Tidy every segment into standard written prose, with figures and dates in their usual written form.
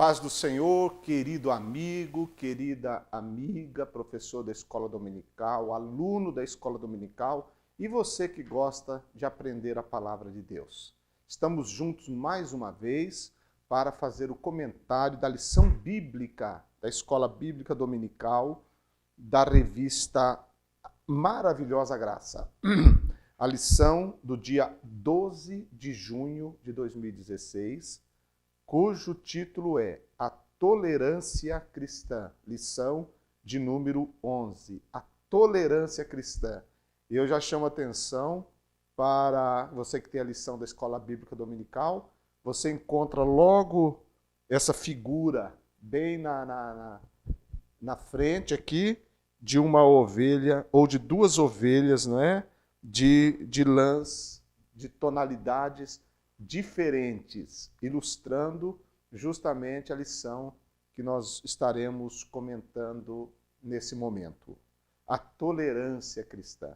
Paz do Senhor, querido amigo, querida amiga, professor da escola dominical, aluno da escola dominical e você que gosta de aprender a palavra de Deus. Estamos juntos mais uma vez para fazer o comentário da lição bíblica da escola bíblica dominical da revista Maravilhosa Graça. A lição do dia 12 de junho de 2016, cujo título é A Tolerância Cristã, lição de número 11, a tolerância cristã. Eu já chamo atenção para você que tem a lição da Escola Bíblica Dominical, você encontra logo essa figura bem na frente aqui de uma ovelha, ou de duas ovelhas, não é? De lãs, de tonalidades diferentes, ilustrando justamente a lição que nós estaremos comentando nesse momento. A tolerância cristã.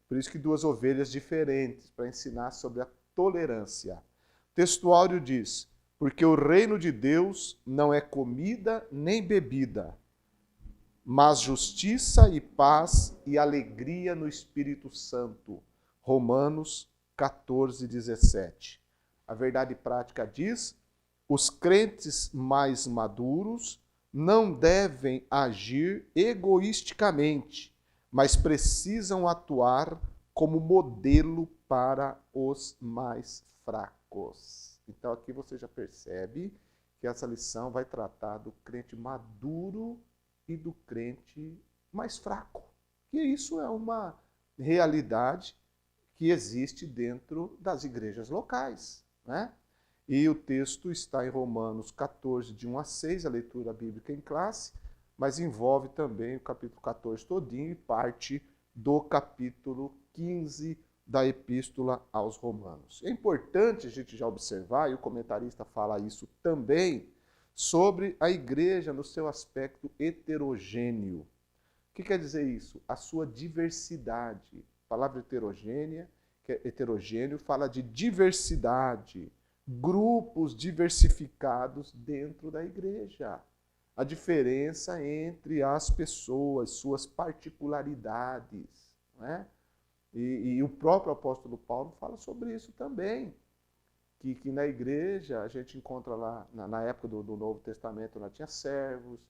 Por isso que duas ovelhas diferentes, para ensinar sobre a tolerância. O textuário diz, porque o reino de Deus não é comida nem bebida, mas justiça e paz e alegria no Espírito Santo. Romanos 14:17. A verdade prática diz: os crentes mais maduros não devem agir egoisticamente, mas precisam atuar como modelo para os mais fracos. Então aqui você já percebe que essa lição vai tratar do crente maduro e do crente mais fraco. E isso é uma realidade que existe dentro das igrejas locais, né? E o texto está em Romanos 14, de 1 a 6, a leitura bíblica em classe, mas envolve também o capítulo 14 todinho e parte do capítulo 15 da Epístola aos Romanos. É importante a gente já observar, e o comentarista fala isso também, sobre a igreja no seu aspecto heterogêneo. O que quer dizer isso? A sua diversidade. A palavra heterogênea, que é heterogêneo, fala de diversidade, grupos diversificados dentro da igreja. A diferença entre as pessoas, suas particularidades. Né? E o próprio apóstolo Paulo fala sobre isso também. Que na igreja a gente encontra lá, na época do Novo Testamento, lá tinha servos,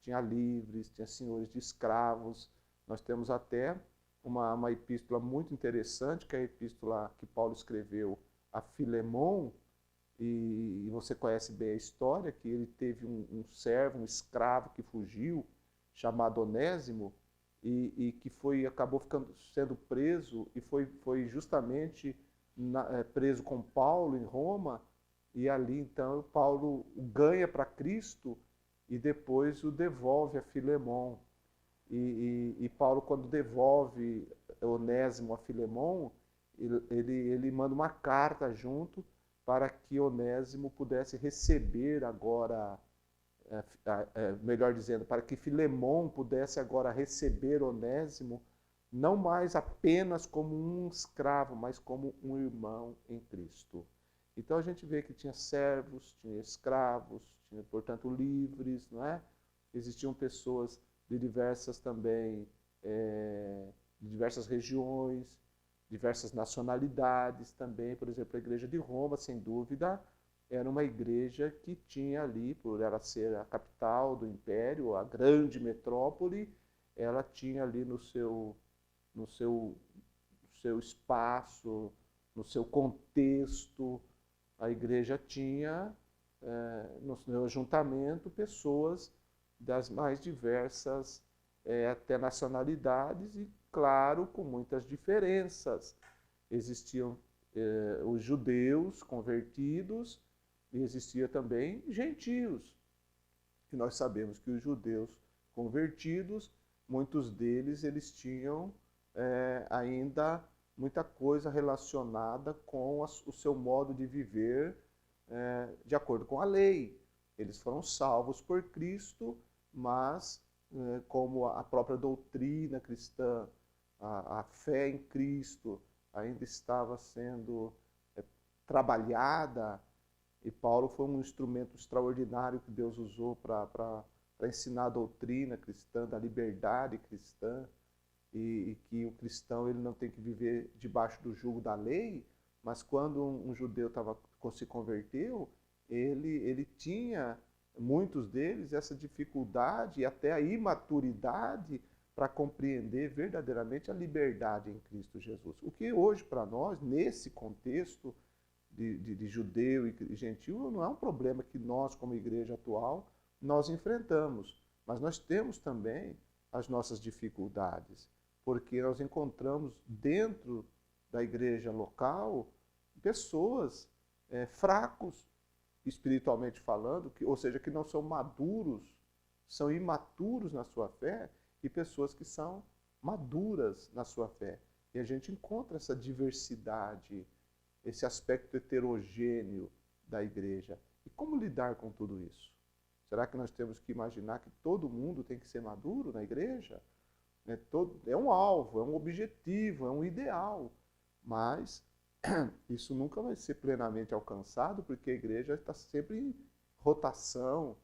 tinha livres, tinha senhores de escravos. Nós temos até uma epístola muito interessante, que é a epístola que Paulo escreveu a Filemon, e você conhece bem a história, que ele teve um servo, um escravo que fugiu, chamado Onésimo, e que acabou sendo preso, e foi justamente preso com Paulo em Roma, e ali então Paulo o ganha para Cristo e depois o devolve a Filemon. E Paulo, quando devolve Onésimo a Filemon, ele manda uma carta junto para que Onésimo pudesse receber agora, melhor dizendo, para que Filemon pudesse agora receber Onésimo, não mais apenas como um escravo, mas como um irmão em Cristo. Então a gente vê que tinha servos, tinha escravos, tinha, portanto, livres, não é? Existiam pessoas de diversas também, de diversas regiões, diversas nacionalidades também. Por exemplo, a igreja de Roma, sem dúvida, era uma igreja que tinha ali, por ela ser a capital do império, a grande metrópole, ela tinha ali no seu espaço, no seu contexto, a igreja tinha no seu ajuntamento pessoas das mais diversas até nacionalidades e, claro, com muitas diferenças. Existiam os judeus convertidos e existia também gentios. E nós sabemos que os judeus convertidos, muitos deles eles tinham ainda muita coisa relacionada com o seu modo de viver de acordo com a lei. Eles foram salvos por Cristo, mas como a própria doutrina cristã, a fé em Cristo ainda estava sendo trabalhada, E Paulo foi um instrumento extraordinário que Deus usou para ensinar a doutrina cristã, da liberdade cristã, e que o cristão ele não tem que viver debaixo do jugo da lei, mas quando um judeu se converteu, ele tinha, muitos deles, essa dificuldade e até a imaturidade para compreender verdadeiramente a liberdade em Cristo Jesus. O que hoje para nós, nesse contexto de judeu e gentil, não é um problema que nós, como igreja atual, nós enfrentamos. Mas nós temos também as nossas dificuldades, porque nós encontramos dentro da igreja local pessoas fracos, espiritualmente falando, ou seja, que não são maduros, são imaturos na sua fé, e pessoas que são maduras na sua fé. E a gente encontra essa diversidade, esse aspecto heterogêneo da igreja. E como lidar com tudo isso? Será que nós temos que imaginar que todo mundo tem que ser maduro na igreja? É um alvo, é um objetivo, é um ideal. Mas isso nunca vai ser plenamente alcançado, porque a igreja está sempre em rotação.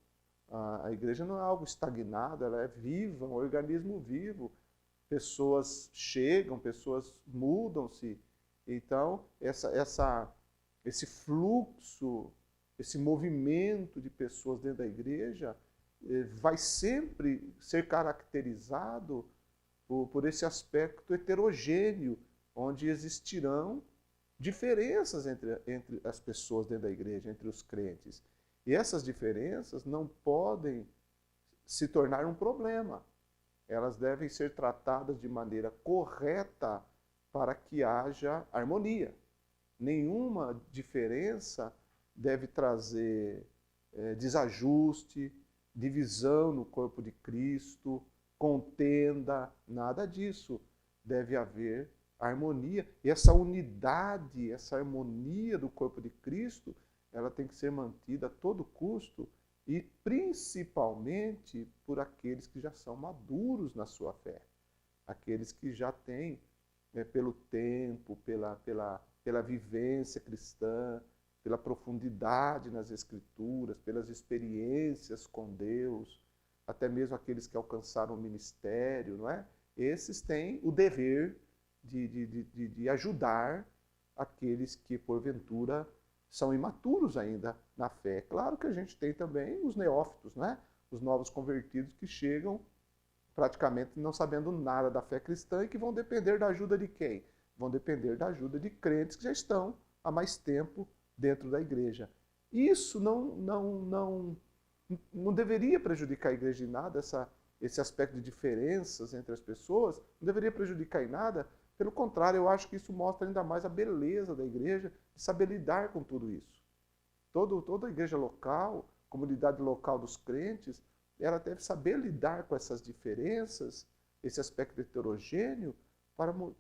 A igreja não é algo estagnado, ela é viva, um organismo vivo. Pessoas chegam, pessoas mudam-se. Então, esse fluxo, esse movimento de pessoas dentro da igreja vai sempre ser caracterizado por esse aspecto heterogêneo, onde existirão diferenças entre as pessoas dentro da igreja, entre os crentes. E essas diferenças não podem se tornar um problema. Elas devem ser tratadas de maneira correta para que haja harmonia. Nenhuma diferença deve trazer desajuste, divisão no corpo de Cristo, contenda, nada disso. Deve haver harmonia. E essa unidade, essa harmonia do corpo de Cristo, ela tem que ser mantida a todo custo, e principalmente por aqueles que já são maduros na sua fé. Aqueles que já têm, pelo tempo, pela vivência cristã, pela profundidade nas Escrituras, pelas experiências com Deus, até mesmo aqueles que alcançaram o ministério, não é? Esses têm o dever de ajudar aqueles que, porventura, são imaturos ainda na fé. Claro que a gente tem também os neófitos, né? Os novos convertidos que chegam praticamente não sabendo nada da fé cristã e que vão depender da ajuda de quem? Vão depender da ajuda de crentes que já estão há mais tempo dentro da igreja. Isso não deveria prejudicar a igreja em nada, esse aspecto de diferenças entre as pessoas, não deveria prejudicar em nada. Pelo contrário, eu acho que isso mostra ainda mais a beleza da igreja, de saber lidar com tudo isso. Toda a igreja local, comunidade local dos crentes, ela deve saber lidar com essas diferenças, esse aspecto heterogêneo,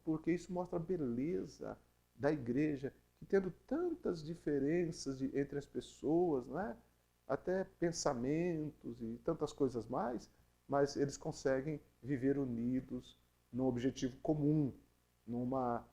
porque isso mostra a beleza da igreja, que tendo tantas diferenças entre as pessoas, não é? Até pensamentos e tantas coisas mais, mas eles conseguem viver unidos num objetivo comum, numa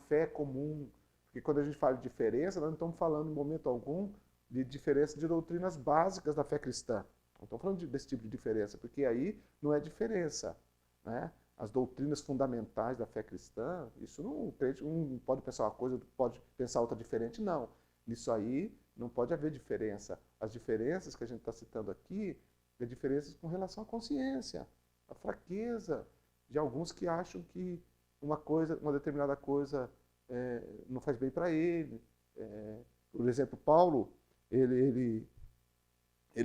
fé comum. Porque quando a gente fala de diferença, nós não estamos falando em momento algum de diferença de doutrinas básicas da fé cristã. Não estamos falando desse tipo de diferença, porque aí não é diferença, né? As doutrinas fundamentais da fé cristã, isso não, um pode pensar uma coisa, pode pensar outra diferente, não. Nisso aí não pode haver diferença. As diferenças que a gente está citando aqui, é diferenças com relação à consciência, à fraqueza de alguns que acham que uma determinada coisa não faz bem para ele. Por exemplo, Paulo, ele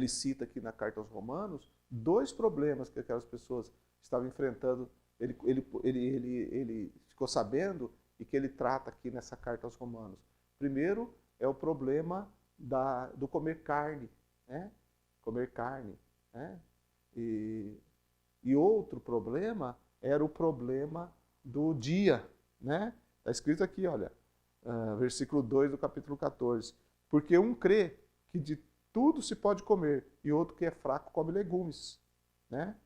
cita aqui na carta aos Romanos 2 problemas que aquelas pessoas estavam enfrentando. Ele ficou sabendo e que ele trata aqui nessa carta aos Romanos. Primeiro é o problema do comer carne, né? Comer carne, né? E outro problema era o problema do dia, né? Está escrito aqui, olha, versículo 2 do capítulo 14. Porque um crê que de tudo se pode comer, e outro que é fraco come legumes, né?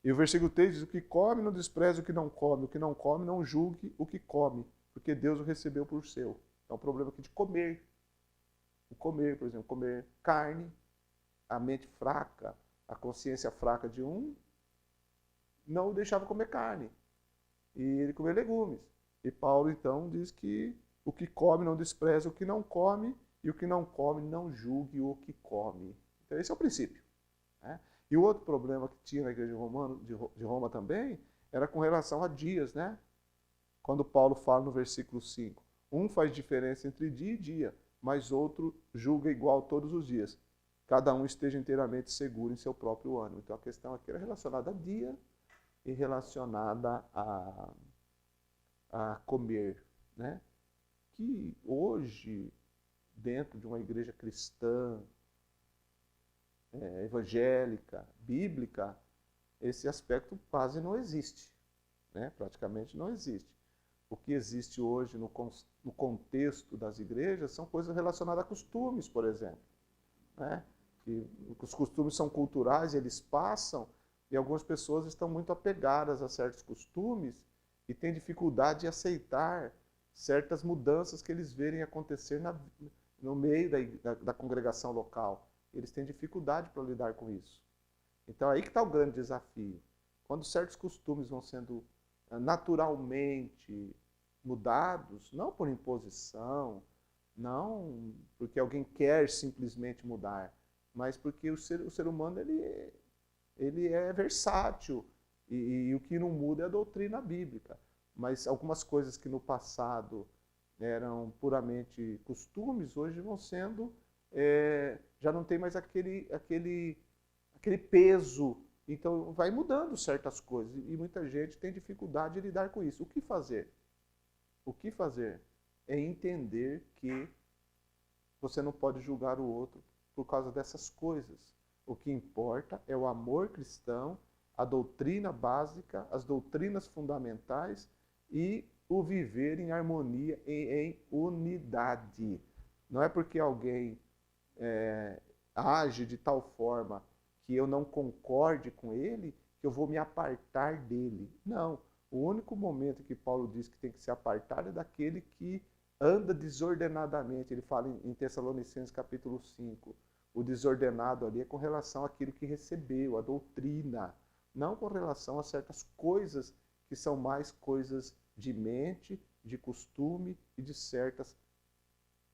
E o versículo 3 diz: o que come não despreze o que não come não julgue o que come, porque Deus o recebeu por seu. É um problema aqui de comer. comer, por exemplo, comer carne, a mente fraca, a consciência fraca de um, não o deixava comer carne. E ele comia legumes. E Paulo, então, diz que o que come não despreza o que não come, e o que não come não julgue o que come. Então, esse é o princípio. Né? E o outro problema que tinha na igreja de Roma também era com relação a dias, né? Quando Paulo fala no versículo 5, um faz diferença entre dia e dia, mas outro julga igual todos os dias. Cada um esteja inteiramente seguro em seu próprio ânimo. Então a questão aqui era relacionada a dia e relacionada a comer, né? Que hoje, dentro de uma igreja cristã, evangélica, bíblica, esse aspecto quase não existe, né? Praticamente não existe. O que existe hoje no contexto das igrejas são coisas relacionadas a costumes, por exemplo. Né? Que os costumes são culturais, eles passam, e algumas pessoas estão muito apegadas a certos costumes e têm dificuldade de aceitar certas mudanças que eles verem acontecer no meio da congregação local. Eles têm dificuldade para lidar com isso. Então aí que está o grande desafio. Quando certos costumes vão sendo naturalmente mudados, não por imposição, não porque alguém quer simplesmente mudar, mas porque o ser humano ele é versátil e o que não muda é a doutrina bíblica. Mas algumas coisas que no passado eram puramente costumes, hoje vão sendo, já não tem mais aquele peso. Então vai mudando certas coisas e muita gente tem dificuldade de lidar com isso. O que fazer? O que fazer é entender que você não pode julgar o outro por causa dessas coisas. O que importa é o amor cristão, a doutrina básica, as doutrinas fundamentais e o viver em harmonia e em unidade. Não é porque alguém age de tal forma que eu não concorde com ele que eu vou me apartar dele. Não. O único momento que Paulo diz que tem que se apartar é daquele que anda desordenadamente. Ele fala em Tessalonicenses capítulo 5. O desordenado ali é com relação àquilo que recebeu, a doutrina. Não com relação a certas coisas que são mais coisas de mente, de costume e de certas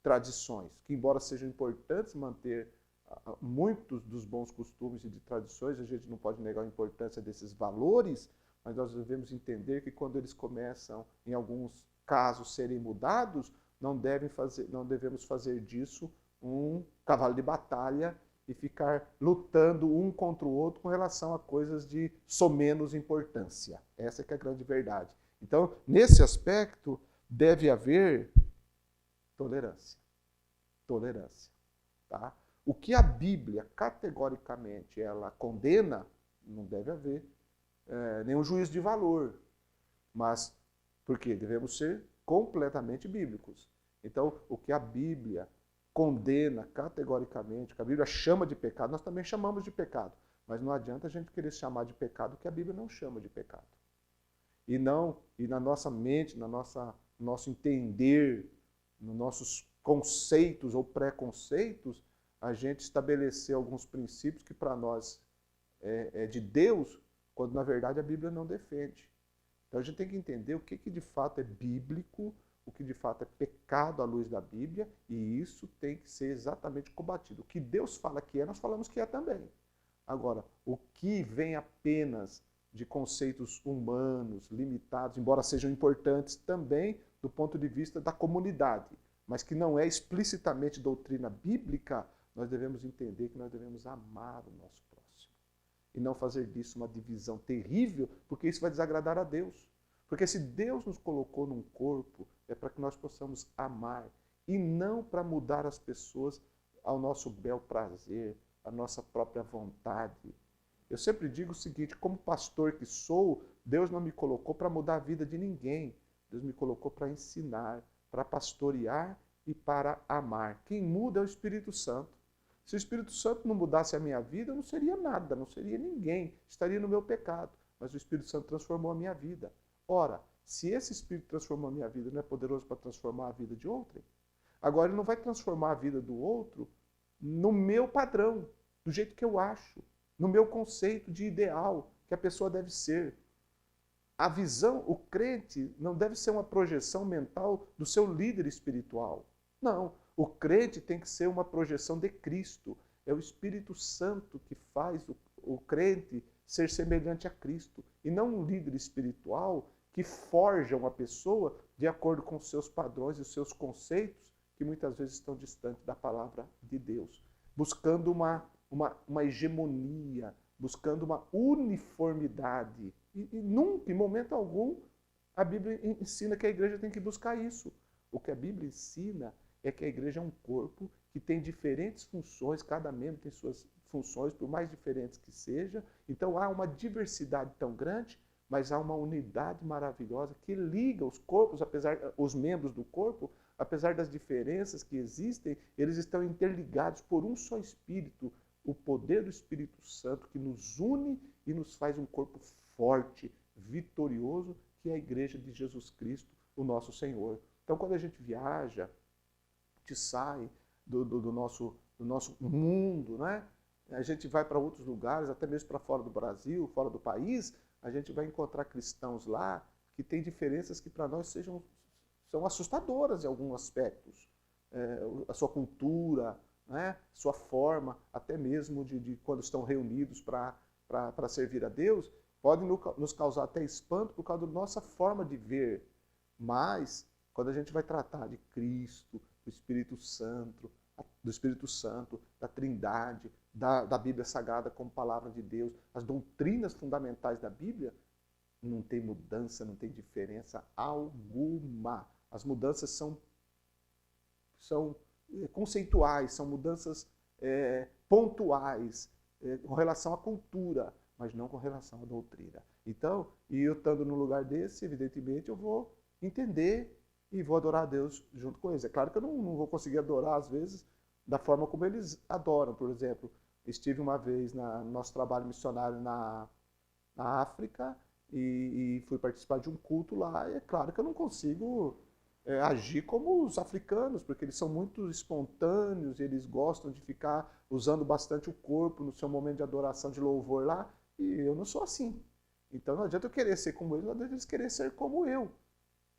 tradições. Que embora sejam importantes manter muitos dos bons costumes e de tradições, a gente não pode negar a importância desses valores, mas nós devemos entender que quando eles começam, em alguns casos, serem mudados, não devemos fazer disso um cavalo de batalha e ficar lutando um contra o outro com relação a coisas de somenos importância. Essa que é a grande verdade. Então, nesse aspecto, deve haver tolerância. Tolerância. Tá? O que a Bíblia, categoricamente, ela condena, não deve haver nenhum juízo de valor. Mas, por quê? Devemos ser completamente bíblicos. Então, o que a Bíblia condena categoricamente, o que a Bíblia chama de pecado, nós também chamamos de pecado. Mas não adianta a gente querer chamar de pecado o que a Bíblia não chama de pecado. E na nossa mente, no nosso entender, nos nossos conceitos ou preconceitos, a gente estabelecer alguns princípios que para nós é de Deus, quando na verdade a Bíblia não defende. Então a gente tem que entender o que de fato é bíblico, o que de fato é pecado à luz da Bíblia, e isso tem que ser exatamente combatido. O que Deus fala que é, nós falamos que é também. Agora, o que vem apenas de conceitos humanos, limitados, embora sejam importantes também do ponto de vista da comunidade, mas que não é explicitamente doutrina bíblica, nós devemos entender que nós devemos amar o nosso próximo. E não fazer disso uma divisão terrível, porque isso vai desagradar a Deus. Porque se Deus nos colocou num corpo, é para que nós possamos amar, e não para mudar as pessoas ao nosso bel prazer, à nossa própria vontade. Eu sempre digo o seguinte, como pastor que sou, Deus não me colocou para mudar a vida de ninguém. Deus me colocou para ensinar, para pastorear e para amar. Quem muda é o Espírito Santo. Se o Espírito Santo não mudasse a minha vida, eu não seria nada, não seria ninguém, estaria no meu pecado. Mas o Espírito Santo transformou a minha vida. Ora, se esse Espírito transformou a minha vida, não é poderoso para transformar a vida de outrem? Agora, ele não vai transformar a vida do outro no meu padrão, do jeito que eu acho, no meu conceito de ideal que a pessoa deve ser. A visão, o crente, não deve ser uma projeção mental do seu líder espiritual. Não, o crente tem que ser uma projeção de Cristo. É o Espírito Santo que faz o crente ser semelhante a Cristo. E não um líder espiritual que forja uma pessoa de acordo com os seus padrões e os seus conceitos, que muitas vezes estão distantes da palavra de Deus. Buscando uma hegemonia, buscando uma uniformidade. E nunca, em momento algum, a Bíblia ensina que a igreja tem que buscar isso. O que a Bíblia ensina é que a igreja é um corpo que tem diferentes funções, cada membro tem suas funções, por mais diferentes que seja. Então há uma diversidade tão grande, mas há uma unidade maravilhosa que liga os corpos, os membros do corpo, apesar das diferenças que existem, eles estão interligados por um só Espírito, o poder do Espírito Santo que nos une e nos faz um corpo forte, vitorioso, que é a igreja de Jesus Cristo, o nosso Senhor. Então, quando a gente viaja, a gente sai do nosso mundo, né? A gente vai para outros lugares, até mesmo para fora do Brasil, fora do país, a gente vai encontrar cristãos lá que têm diferenças que para nós são assustadoras em alguns aspectos. A sua cultura, né? Sua forma, até mesmo de quando estão reunidos para servir a Deus, pode nos causar até espanto por causa da nossa forma de ver. Mas, quando a gente vai tratar de Cristo, do Espírito Santo, da Trindade, da Bíblia Sagrada como palavra de Deus, as doutrinas fundamentais da Bíblia, não tem mudança, não tem diferença alguma. As mudanças são conceituais, são mudanças pontuais com relação à cultura, mas não com relação à doutrina. Então, e eu estando num lugar desse, evidentemente, eu vou entender e vou adorar a Deus junto com eles. É claro que eu não vou conseguir adorar, às vezes, da forma como eles adoram. Por exemplo, estive uma vez no nosso trabalho missionário na África e fui participar de um culto lá. E é claro que eu não consigo agir como os africanos, porque eles são muito espontâneos, eles gostam de ficar usando bastante o corpo no seu momento de adoração, de louvor lá, e eu não sou assim. Então não adianta eu querer ser como eles, não adianta eles querer ser como eu.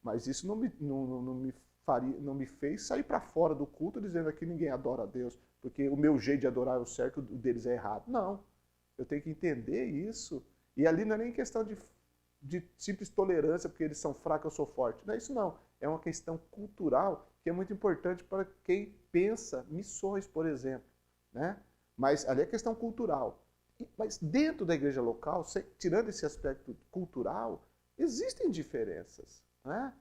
Mas isso não me fez sair para fora do culto dizendo que ninguém adora a Deus, porque o meu jeito de adorar é o certo, o deles é errado. Não, eu tenho que entender isso. E ali não é nem questão de simples tolerância, porque eles são fracos, eu sou forte. Não é isso não. É uma questão cultural que é muito importante para quem pensa missões, por exemplo. Né? Mas ali é questão cultural. Mas dentro da igreja local, tirando esse aspecto cultural, existem diferenças. Né?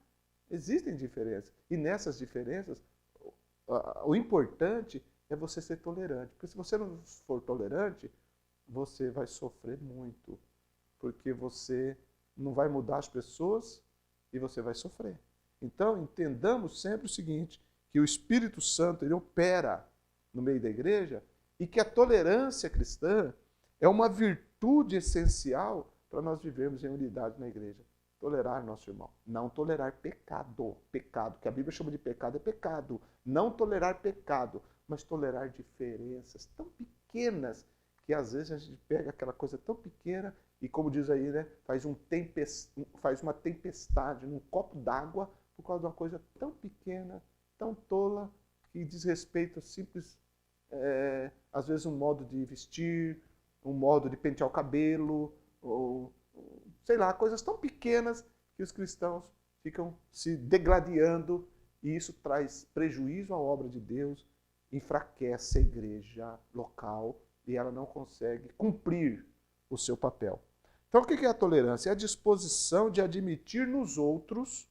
Existem diferenças. E nessas diferenças, o importante é você ser tolerante. Porque se você não for tolerante, você vai sofrer muito. Porque você não vai mudar as pessoas e você vai sofrer. Então, entendamos sempre o seguinte, que o Espírito Santo ele opera no meio da igreja e que a tolerância cristã é uma virtude essencial para nós vivermos em unidade na igreja. Tolerar nosso irmão. Não tolerar pecado. Pecado, que a Bíblia chama de pecado, é pecado. Não tolerar pecado, mas tolerar diferenças tão pequenas que às vezes a gente pega aquela coisa tão pequena e, como diz aí, né, faz uma tempestade num copo d'água por causa de uma coisa tão pequena, tão tola, que diz respeito a simples, às vezes um modo de vestir, um modo de pentear o cabelo, ou sei lá, coisas tão pequenas que os cristãos ficam se degladiando e isso traz prejuízo à obra de Deus, enfraquece a igreja local e ela não consegue cumprir o seu papel. Então, o que é a tolerância? É a disposição de admitir nos outros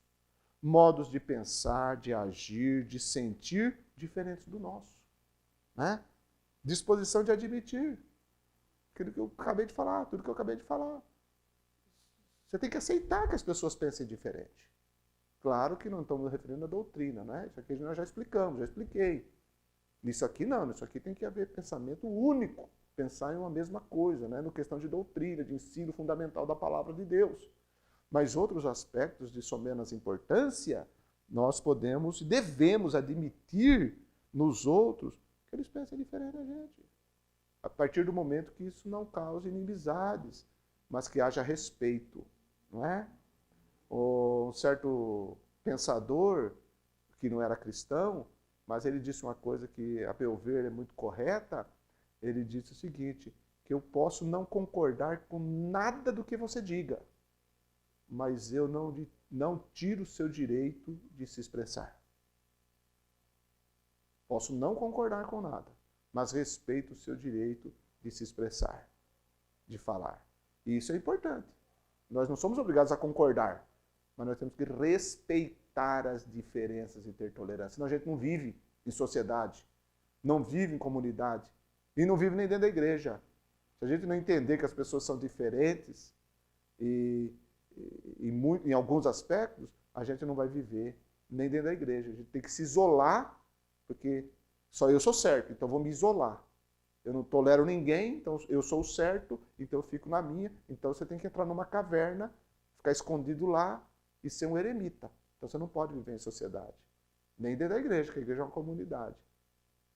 modos de pensar, de agir, de sentir diferentes do nosso. Né? Disposição de admitir aquilo que eu acabei de falar, tudo que eu acabei de falar. Você tem que aceitar que as pessoas pensem diferente. Claro que não estamos referindo à doutrina, né? Isso aqui nós já explicamos, já expliquei. Nisso aqui não, nisso aqui tem que haver pensamento único, pensar em uma mesma coisa, né? No questão de doutrina, de ensino fundamental da palavra de Deus. Mas outros aspectos de somenos importância, Nós podemos e devemos admitir nos outros que eles pensem diferente da gente. A partir do momento que isso não cause inimizades, mas que haja respeito, não é? Um certo pensador, que não era cristão, mas ele disse uma coisa que, a meu ver, é muito correta. Ele disse o seguinte, que eu posso não concordar com nada do que você diga, mas eu não tiro o seu direito de se expressar. Posso não concordar com nada, mas respeito o seu direito de se expressar, de falar. E isso é importante. Nós não somos obrigados a concordar, mas nós temos que respeitar as diferenças e ter tolerância. Senão a gente não vive em sociedade, não vive em comunidade e não vive nem dentro da igreja. Se a gente não entender que as pessoas são diferentes em alguns aspectos, a gente não vai viver nem dentro da igreja. A gente tem que se isolar, porque só eu sou certo, então eu vou me isolar. Eu não tolero ninguém, então eu sou o certo, então eu fico na minha. Então você tem que entrar numa caverna, ficar escondido lá e ser um eremita. Então você não pode viver em sociedade. Nem dentro da igreja, porque a igreja é uma comunidade.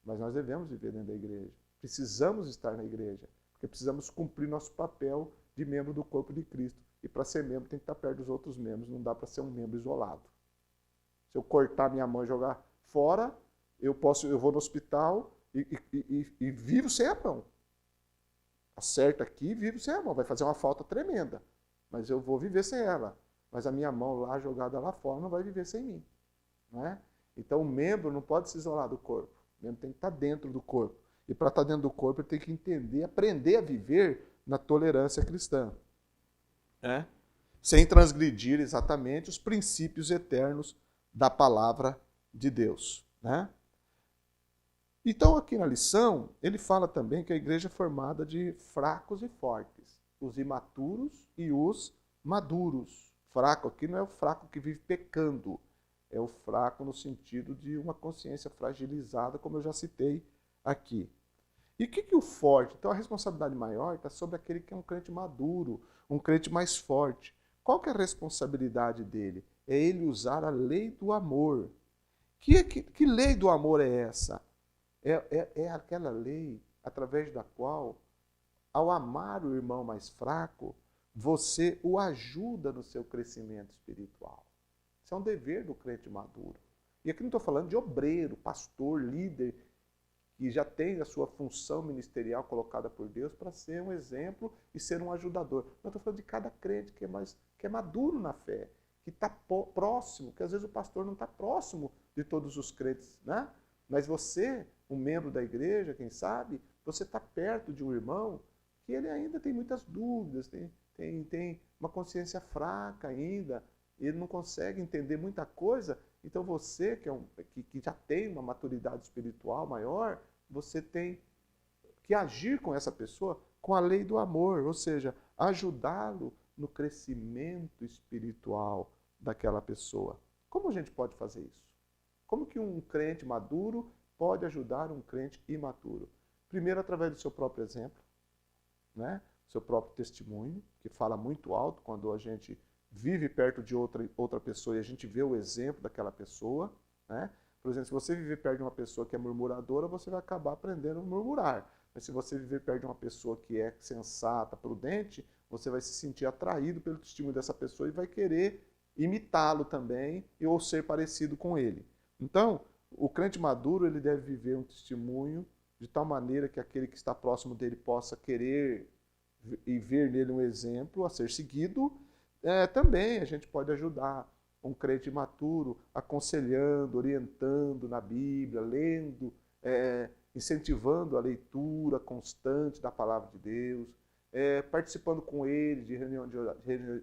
Mas nós devemos viver dentro da igreja. Precisamos estar na igreja, porque precisamos cumprir nosso papel de membro do corpo de Cristo. E para ser membro tem que estar perto dos outros membros, não dá para ser um membro isolado. Se eu cortar minha mão e jogar fora, eu vou no hospital e vivo sem a mão. Acerta aqui e vivo sem a mão. Vai fazer uma falta tremenda, mas eu vou viver sem ela. Mas a minha mão lá, jogada lá fora, não vai viver sem mim. Não é? Então o membro não pode se isolar do corpo. O membro tem que estar dentro do corpo. E para estar dentro do corpo, ele tem que entender, aprender a viver na tolerância cristã. Sem transgredir exatamente os princípios eternos da palavra de Deus. Né? Então, aqui na lição, ele fala também que a igreja é formada de fracos e fortes, os imaturos e os maduros. Fraco aqui não é o fraco que vive pecando, é o fraco no sentido de uma consciência fragilizada, como eu já citei aqui. E o que o forte? Então, a responsabilidade maior está sobre aquele que é um crente maduro, um crente mais forte. Qual que é a responsabilidade dele? É ele usar a lei do amor. Que lei do amor é essa? É aquela lei através da qual, ao amar o irmão mais fraco, você o ajuda no seu crescimento espiritual. Isso é um dever do crente maduro. E aqui não estou falando de obreiro, pastor, líder, que já tem a sua função ministerial colocada por Deus para ser um exemplo e ser um ajudador. Não estou falando de cada crente que é maduro na fé, que está próximo, que às vezes o pastor não está próximo de todos os crentes, né? Mas você, um membro da igreja, quem sabe, você está perto de um irmão que ele ainda tem muitas dúvidas, tem uma consciência fraca ainda, ele não consegue entender muita coisa. Então você, que já tem uma maturidade espiritual maior, você tem que agir com essa pessoa com a lei do amor, ou seja, ajudá-lo no crescimento espiritual daquela pessoa. Como a gente pode fazer isso? Como que um crente maduro pode ajudar um crente imaturo? Primeiro, através do seu próprio exemplo, né? Seu próprio testemunho, que fala muito alto quando a gente vive perto de outra pessoa e a gente vê o exemplo daquela pessoa. Né? Por exemplo, se você viver perto de uma pessoa que é murmuradora, você vai acabar aprendendo a murmurar. Mas se você viver perto de uma pessoa que é sensata, prudente, você vai se sentir atraído pelo testemunho dessa pessoa e vai querer imitá-lo também ou ser parecido com ele. Então, o crente maduro ele deve viver um testemunho de tal maneira que aquele que está próximo dele possa querer e ver nele um exemplo a ser seguido. Também a gente pode ajudar um crente imaturo aconselhando, orientando na Bíblia, lendo, incentivando a leitura constante da palavra de Deus, participando com ele de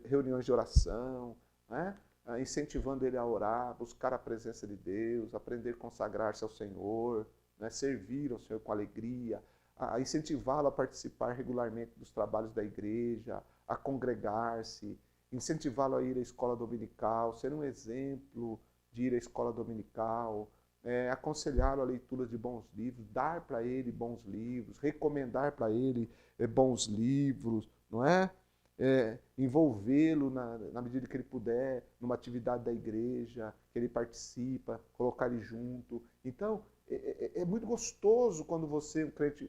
reuniões de oração, né? Incentivando ele a orar, buscar a presença de Deus, aprender a consagrar-se ao Senhor, né? Servir ao Senhor com alegria, a incentivá-lo a participar regularmente dos trabalhos da igreja, a congregar-se, incentivá-lo a ir à escola dominical, ser um exemplo de ir à escola dominical, aconselhá-lo a leitura de bons livros, dar para ele bons livros, recomendar para ele bons livros, não é? envolvê-lo na medida que ele puder, numa atividade da igreja, que ele participa, colocar ele junto. Então, é muito gostoso quando você,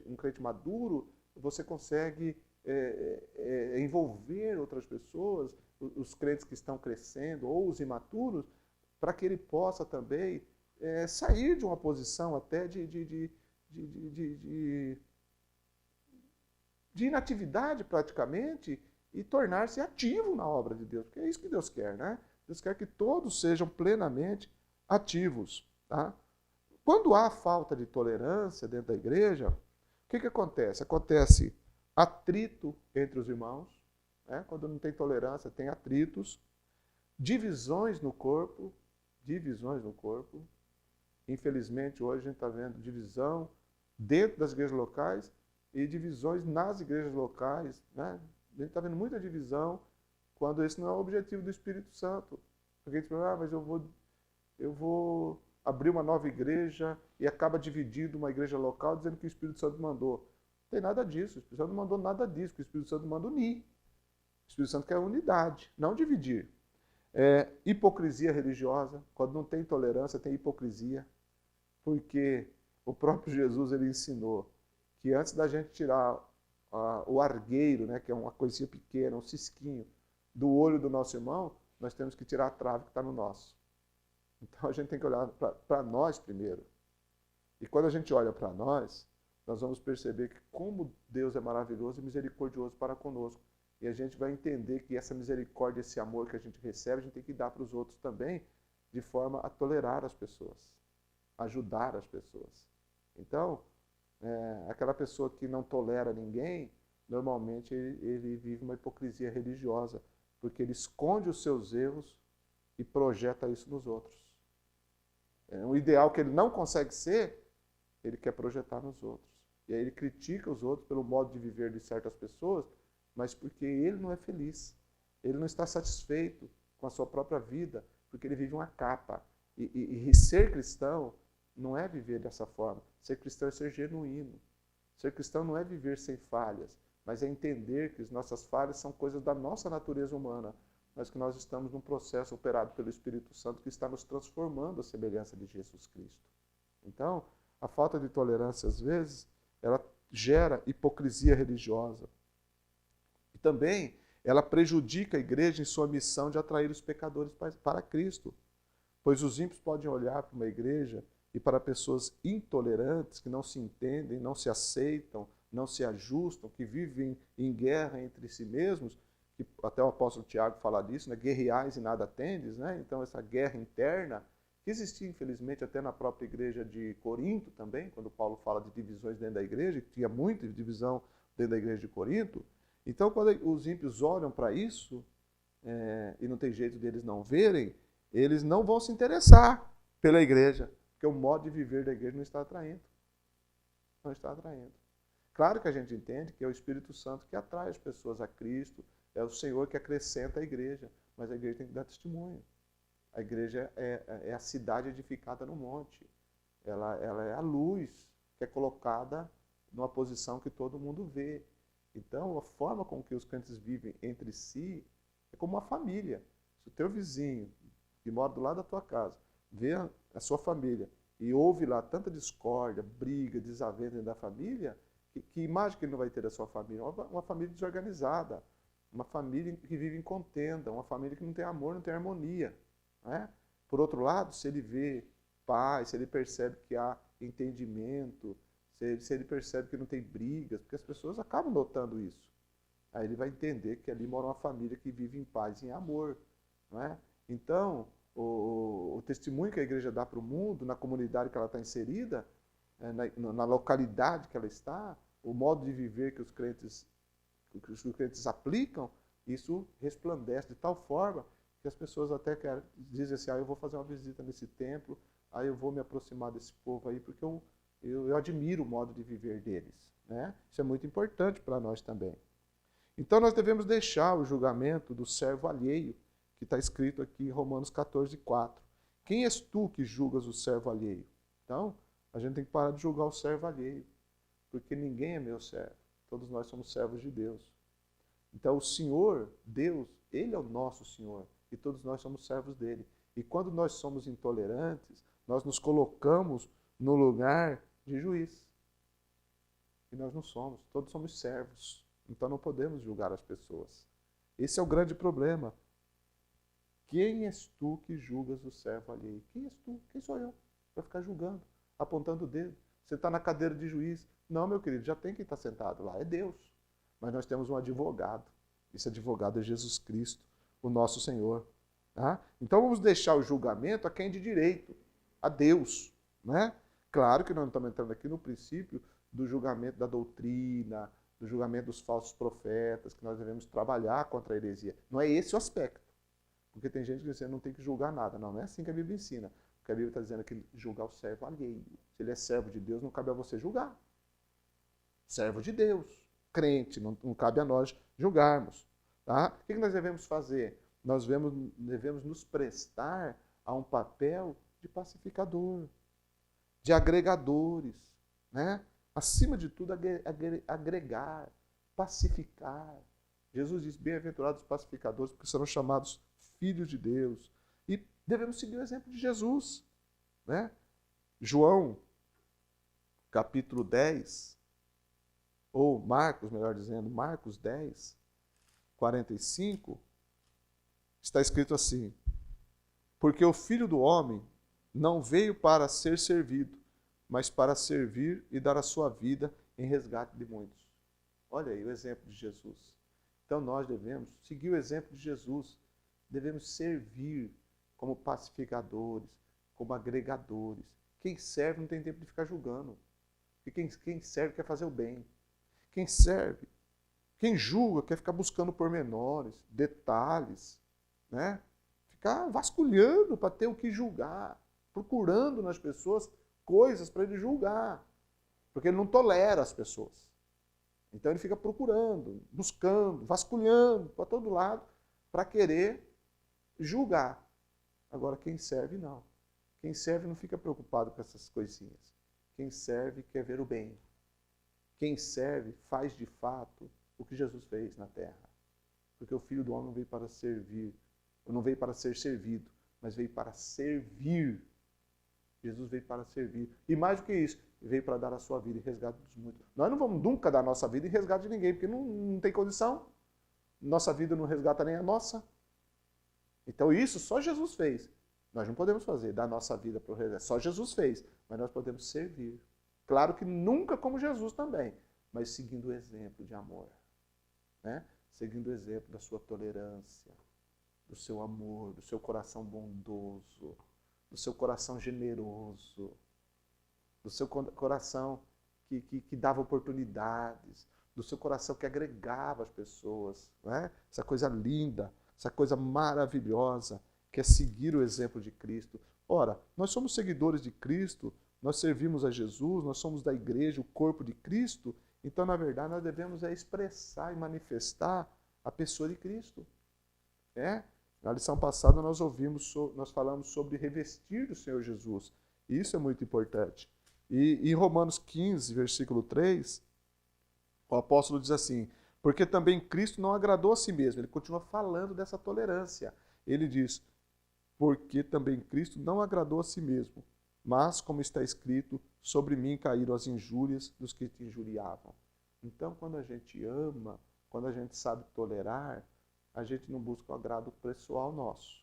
um crente maduro, você consegue envolver outras pessoas, os crentes que estão crescendo ou os imaturos, para que ele possa também sair de uma posição até de inatividade praticamente e tornar-se ativo na obra de Deus, porque é isso que Deus quer, né? Deus quer que todos sejam plenamente ativos, tá? Quando há falta de tolerância dentro da igreja, o que acontece? Acontece atrito entre os irmãos, né? Quando não tem tolerância, tem atritos, divisões no corpo. Infelizmente, hoje a gente está vendo divisão dentro das igrejas locais e divisões nas igrejas locais, né? A gente está vendo muita divisão quando esse não é o objetivo do Espírito Santo. Porque a gente fala, mas eu vou abrir uma nova igreja e acaba dividindo uma igreja local dizendo que o Espírito Santo mandou. Não tem nada disso, o Espírito Santo não mandou nada disso, o Espírito Santo manda unir. O Espírito Santo quer unidade, não dividir. Hipocrisia religiosa, quando não tem tolerância, tem hipocrisia. Porque o próprio Jesus ele ensinou que antes da gente tirar o argueiro, né, que é uma coisinha pequena, um cisquinho, do olho do nosso irmão, nós temos que tirar a trave que está no nosso. Então a gente tem que olhar para nós primeiro. E quando a gente olha para nós vamos perceber que como Deus é maravilhoso e misericordioso para conosco. E a gente vai entender que essa misericórdia, esse amor que a gente recebe, a gente tem que dar para os outros também, de forma a tolerar as pessoas, ajudar as pessoas. Então, aquela pessoa que não tolera ninguém, normalmente ele vive uma hipocrisia religiosa, porque ele esconde os seus erros e projeta isso nos outros. O ideal que ele não consegue ser, ele quer projetar nos outros. E aí ele critica os outros pelo modo de viver de certas pessoas, mas porque ele não é feliz. Ele não está satisfeito com a sua própria vida, porque ele vive uma capa. E ser cristão não é viver dessa forma. Ser cristão é ser genuíno. Ser cristão não é viver sem falhas, mas é entender que as nossas falhas são coisas da nossa natureza humana, mas que nós estamos num processo operado pelo Espírito Santo que está nos transformando à semelhança de Jesus Cristo. Então, a falta de tolerância, às vezes, ela gera hipocrisia religiosa. E também, ela prejudica a igreja em sua missão de atrair os pecadores para Cristo. Pois os ímpios podem olhar para uma igreja e para pessoas intolerantes, que não se entendem, não se aceitam, não se ajustam, que vivem em guerra entre si mesmos, que até o apóstolo Tiago fala disso, né? Guerreais e nada tendes, né? Então essa guerra interna, que existia infelizmente até na própria igreja de Corinto também, quando Paulo fala de divisões dentro da igreja, que tinha muita divisão dentro da igreja de Corinto. Então quando os ímpios olham para isso, e não tem jeito deles não verem, eles não vão se interessar pela igreja, porque o modo de viver da igreja não está atraindo. Não está atraindo. Claro que a gente entende que é o Espírito Santo que atrai as pessoas a Cristo, é o Senhor que acrescenta a igreja, mas a igreja tem que dar testemunho. A igreja é a cidade edificada no monte. Ela é a luz que é colocada numa posição que todo mundo vê. Então, a forma com que os crentes vivem entre si é como uma família. Se o teu vizinho, que mora do lado da tua casa, vê a sua família e ouve lá tanta discórdia, briga, desavença dentro da família, que imagem que ele não vai ter da sua família? Uma família desorganizada, uma família que vive em contenda, uma família que não tem amor, não tem harmonia. Né? Por outro lado, se ele vê paz, se ele percebe que há entendimento, se ele percebe que não tem brigas, porque as pessoas acabam notando isso. Aí ele vai entender que ali mora uma família que vive em paz e em amor. Não é? Então, o testemunho que a igreja dá para o mundo, na comunidade que ela está inserida, na localidade que ela está, o modo de viver que os crentes aplicam, isso resplandece de tal forma que as pessoas até dizem assim, eu vou fazer uma visita nesse templo, aí eu vou me aproximar desse povo aí, porque eu admiro o modo de viver deles. Né? Isso é muito importante para nós também. Então nós devemos deixar o julgamento do servo alheio, que está escrito aqui em Romanos 14:4. Quem és tu que julgas o servo alheio? Então, a gente tem que parar de julgar o servo alheio, porque ninguém é meu servo. Todos nós somos servos de Deus. Então o Senhor, Deus, Ele é o nosso Senhor e todos nós somos servos dele. E quando nós somos intolerantes, nós nos colocamos no lugar de juiz. E nós não somos, todos somos servos. Então não podemos julgar as pessoas. Esse é o grande problema. Quem és tu que julgas o servo alheio? Quem és tu? Quem sou eu? Para ficar julgando, apontando o dedo. Você está na cadeira de juiz. Não, meu querido, já tem quem está sentado lá, é Deus. Mas nós temos um advogado. Esse advogado é Jesus Cristo, o nosso Senhor. Tá? Então vamos deixar o julgamento a quem de direito, a Deus. Né? Claro que nós não estamos entrando aqui no princípio do julgamento da doutrina, do julgamento dos falsos profetas, que nós devemos trabalhar contra a heresia. Não é esse o aspecto. Porque tem gente que diz que não tem que julgar nada. Não, não é assim que a Bíblia ensina. Porque a Bíblia está dizendo que julgar o servo alheio. Se ele é servo de Deus, não cabe a você julgar. Servo de Deus, crente, não cabe a nós julgarmos. Tá? O que nós devemos fazer? Nós devemos nos prestar a um papel de pacificador, de agregadores, né? Acima de tudo, agregar, pacificar. Jesus diz, bem-aventurados os pacificadores, porque serão chamados filhos de Deus. E devemos seguir o exemplo de Jesus. Né? João, capítulo 10, ou Marcos, melhor dizendo, Marcos 10, 45, está escrito assim, porque o Filho do Homem não veio para ser servido, mas para servir e dar a sua vida em resgate de muitos. Olha aí o exemplo de Jesus. Então nós devemos seguir o exemplo de Jesus, devemos servir como pacificadores, como agregadores. Quem serve não tem tempo de ficar julgando, porque quem serve quer fazer o bem. Quem serve, quem julga quer ficar buscando pormenores, detalhes, né? Ficar vasculhando para ter o que julgar, procurando nas pessoas coisas para ele julgar, porque ele não tolera as pessoas. Então ele fica procurando, buscando, vasculhando para todo lado para querer julgar. Agora quem serve não. Quem serve não fica preocupado com essas coisinhas. Quem serve quer ver o bem. Quem serve faz de fato o que Jesus fez na terra. Porque o Filho do Homem não veio para servir, não veio para ser servido, mas veio para servir. Jesus veio para servir. E mais do que isso, veio para dar a sua vida em resgate dos muitos. Nós não vamos nunca dar a nossa vida em resgate de ninguém, porque não tem condição. Nossa vida não resgata nem a nossa. Então isso só Jesus fez. Nós não podemos fazer, dar a nossa vida para o resgate. Só Jesus fez, mas nós podemos servir. Claro que nunca como Jesus também, mas seguindo o exemplo de amor. Né? Seguindo o exemplo da sua tolerância, do seu amor, do seu coração bondoso, do seu coração generoso, do seu coração que dava oportunidades, do seu coração que agregava as pessoas. Né? Essa coisa linda, essa coisa maravilhosa, que é seguir o exemplo de Cristo. Ora, nós somos seguidores de Cristo, nós servimos a Jesus, nós somos da igreja, o corpo de Cristo, então, na verdade, nós devemos expressar e manifestar a pessoa de Cristo. Na lição passada nós falamos sobre revestir do Senhor Jesus. E isso é muito importante. E em Romanos 15, versículo 3, o apóstolo diz assim, porque também Cristo não agradou a si mesmo. Ele continua falando dessa tolerância. Ele diz, porque também Cristo não agradou a si mesmo, mas, como está escrito, sobre mim caíram as injúrias dos que te injuriavam. Então, quando a gente ama, quando a gente sabe tolerar, a gente não busca o agrado pessoal nosso.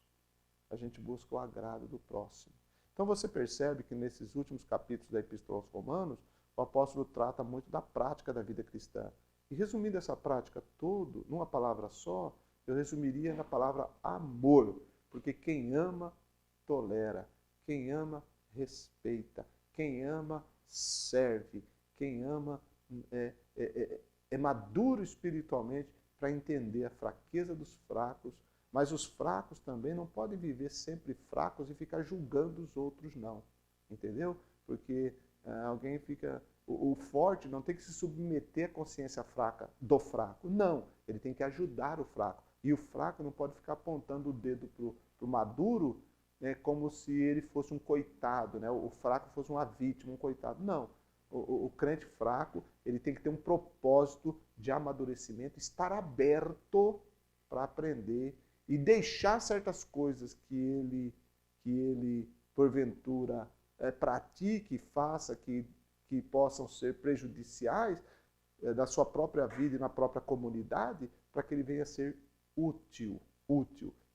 A gente busca o agrado do próximo. Então, você percebe que nesses últimos capítulos da Epístola aos Romanos, o apóstolo trata muito da prática da vida cristã. E resumindo essa prática toda, numa palavra só, eu resumiria na palavra amor. Porque quem ama, tolera. Quem ama, respeita. Quem ama, serve. Quem ama, é maduro espiritualmente para entender a fraqueza dos fracos. Mas os fracos também não podem viver sempre fracos e ficar julgando os outros, não. Entendeu? Porque alguém fica... O forte não tem que se submeter à consciência fraca do fraco. Não, ele tem que ajudar o fraco. E o fraco não pode ficar apontando o dedo para o maduro, né, como se ele fosse um coitado, né? O fraco fosse uma vítima, um coitado. Não, O crente fraco, ele tem que ter um propósito de amadurecimento, estar aberto para aprender e deixar certas coisas que ele porventura, pratique, faça, que possam ser prejudiciais da sua própria vida e na própria comunidade, para que ele venha a ser útil.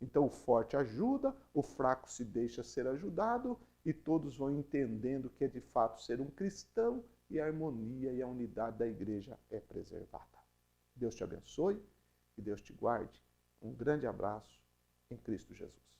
Então o forte ajuda, o fraco se deixa ser ajudado e todos vão entendendo que é de fato ser um cristão e a harmonia e a unidade da igreja é preservada. Deus te abençoe e Deus te guarde. Um grande abraço em Cristo Jesus.